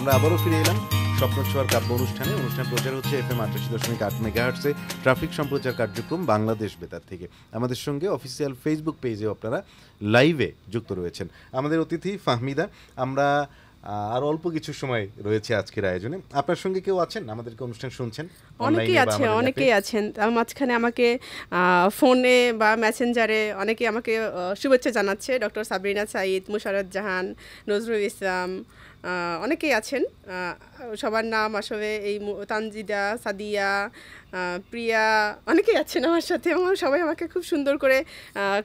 আমরা আবারও ফিরে এলাম স্বপ্ন ছোঁয়ার কাব্য অনুষ্ঠান প্রচার হচ্ছে FM ৮৮.৮ মেগাহার্টসে ট্রাফিক সম্প্রচার কার্যক্রম বাংলাদেশ বেতার থেকে। আমাদের সঙ্গে অফিসিয়াল ফেসবুক পেজে আপনারা লাইভে যুক্ত রয়েছেন। আমাদের অতিথি ফাহমিদা। আমরা আর অল্প কিছু সময় রয়েছে আজকের আয়োজনে। আপনার সঙ্গে কেউ আছেন আমাদেরকে অনুষ্ঠান শুনছেন? অনেকেই আছেন। তার মাঝখানে আমাকে ফোনে বা মেসেঞ্জারে অনেকেই আমাকে শুভেচ্ছা জানাচ্ছে। ডক্টর সাবরিনা সাঈদ, মুশারত জাহান, নজরুল ইসলাম, অনেকেই আছেন। সবার নাম আসলে এই তানজিদা, সাদিয়া, প্রিয়া, অনেকেই আছেন আমার সাথে এবং সবাই আমাকে খুব সুন্দর করে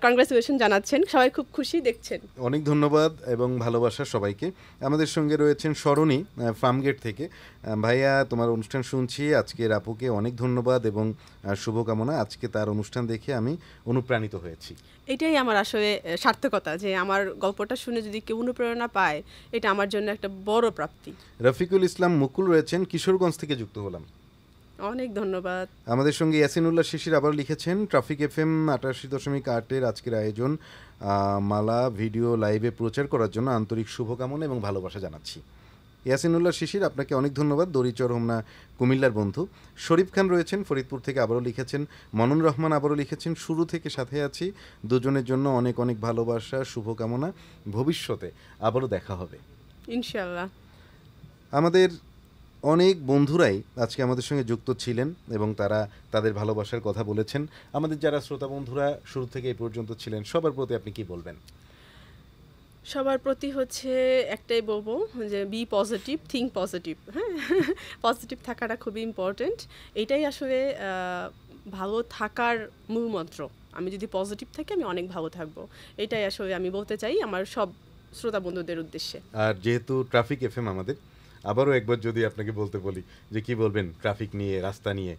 কংগ্রাচুলেশন জানাচ্ছেন। সবাই খুব খুশি দেখছেন। অনেক ধন্যবাদ এবং ভালোবাসা সবাইকে। আমাদের সঙ্গে রয়েছেন সরণী ফার্মগেট থেকে। ভাইয়া, তোমার অনুষ্ঠান শুনছি। আজকের আপুকে অনেক ধন্যবাদ এবং শুভকামনা। আজকে তার অনুষ্ঠান দেখে আমি অনুপ্রাণিত হয়েছি। এটাই আমার আসলে সার্থকতা, যে আমার গল্পটা শুনে যদি কেউ অনুপ্রেরণা পায়, এটা আমার জন্য একটা বড় প্রাপ্তি। রফিকুল ইসলাম মুকুল রয়েছেন, কিশোরগঞ্জ থেকে যুক্ত হলাম। অনেক ধন্যবাদ। আমাদের সঙ্গে ইয়াসিনুল্লাহ শিশির আবার লিখেছেন, ট্রাফিক FM ৮৮.৮ আজকের আয়োজন মালা ভিডিও লাইভে প্রচার করার জন্য আন্তরিক শুভকামনা এবং ভালোবাসা জানাচ্ছি। ইয়াসিনুল্লাহ শিশির, আপনাকে অনেক ধন্যবাদ। দরিচর হোমনা কুমিল্লার বন্ধু। শরীফ খান রয়েছেন ফরিদপুর থেকে, আবারও লিখেছেন। মনুন রহমান আবারও লিখেছেন, শুরু থেকে সাথে আছি, দুজনের জন্য অনেক অনেক ভালোবাসা, শুভকামনা, ভবিষ্যতে আবারও দেখা হবে ইনশাআল্লাহ। আমাদের অনেক বন্ধুরাই আজকে আমাদের সঙ্গে যুক্ত ছিলেন এবং তারা তাদের ভালোবাসার কথা বলেছেন। আমাদের যারা শ্রোতা বন্ধুরা শুরু থেকে এই পর্যন্ত ছিলেন, সবার প্রতি আপনি কি বলবেন? সবার প্রতি হচ্ছে একটাই বলবো, যে বি পজিটিভ, থিঙ্ক পজিটিভ। হ্যাঁ, পজিটিভ থাকাটা খুবই ইম্পর্টেন্ট। এটাই আসলে ভালো থাকার মূল মন্ত্র। আমি যদি পজিটিভ থাকি, আমি অনেক ভালো থাকবো। এটাই আসলে আমি বলতে চাই আমার সব শ্রোতা বন্ধুদের উদ্দেশ্যে। আর যেহেতু ট্রাফিক FM আমাদের, আবারও একবার যদি আপনাকে বলতে বলি যে কি বলবেন ট্রাফিক নিয়ে, রাস্তা নিয়ে?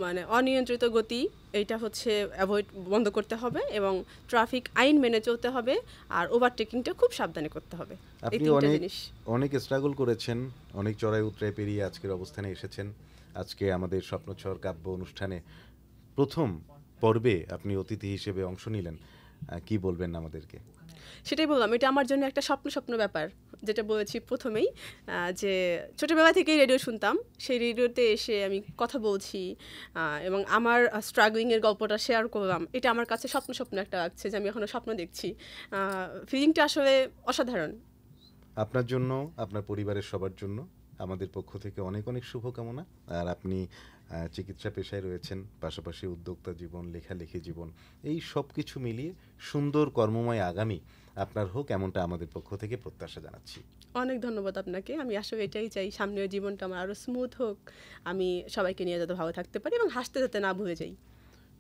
মানে অনিয়ন্ত্রিত গতি, এইটা হচ্ছে অ্যাভয়েড, বন্ধ করতে হবে এবং ট্রাফিক আইন মেনে চলতে হবে। আর ওভারটেকিংটা খুব সাবধানে করতে হবে। আপনি অনেক স্ট্রাগল করেছেন, অনেক চড়াই উতরাই পেরিয়ে আজকের অবস্থানে এসেছেন। আজকে আমাদের স্বপ্ন ছোঁয়ার কাব্য অনুষ্ঠানে প্রথম পর্বে আপনি অতিথি হিসেবে অংশ নিলেন। কি বলবেন আমাদেরকে? সেটাই বললাম, এটা আমার জন্য একটা স্বপ্ন ব্যাপার। যেটা বলেছি প্রথমেই, যে ছোটোবেলা থেকেই রেডিও শুনতাম, সেই রেডিওতে এসে আমি কথা বলছি এবং আমার স্ট্রাগলিংয়ের গল্পটা শেয়ার করলাম। এটা আমার কাছে স্বপ্ন একটা লাগছে, যে আমি এখনও স্বপ্ন দেখছি। ফিলিংটা আসলে অসাধারণ। আপনার জন্য, আপনার পরিবারের সবার জন্য আমাদের পক্ষ থেকে অনেক অনেক শুভকামনা। আর আপনি চিকিৎসা পেশায় রয়েছেন, পাশাপাশি উদ্যোক্তা জীবন, লেখালেখি জীবন, এই সব কিছু মিলিয়ে সুন্দর কর্মময় আগামী আপনার হোক, এমনটা আমাদের পক্ষ থেকে প্রত্যাশা জানাচ্ছি। অনেক ধন্যবাদ আপনাকে। আমি আসলে এটাই চাই, সামনের জীবনটা আমার আরও স্মুথ হোক, আমি সবাইকে নিয়ে যাতে ভালো থাকতে পারি এবং হাসতে যাতে না ভুলে যাই।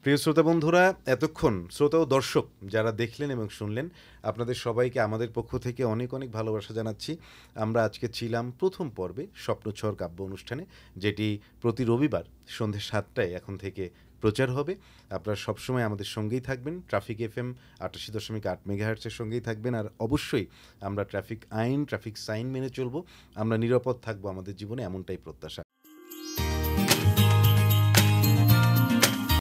প্রিয় শ্রোতা বন্ধুরা, এতক্ষণ শ্রোতা ও দর্শক যারা দেখলেন এবং শুনলেন, আপনাদের সবাইকে আমাদের পক্ষ থেকে অনেক অনেক ভালোবাসা জানাচ্ছি। আমরা আজকে ছিলাম প্রথম পর্বে স্বপ্ন ছোঁয়ার কাব্য অনুষ্ঠানে, যেটি প্রতি রবিবার সন্ধ্যে 7টায় এখন থেকে প্রচার হবে। আপনারা সবসময় আমাদের সঙ্গেই থাকবেন, ট্রাফিক FM ৮৮.৮ মেগাহার্টসের সঙ্গেই থাকবেন। আর অবশ্যই আমরা ট্রাফিক আইন, ট্রাফিক সাইন মেনে চলবো, আমরা নিরাপদ থাকবো আমাদের জীবনে, এমনটাই প্রত্যাশা।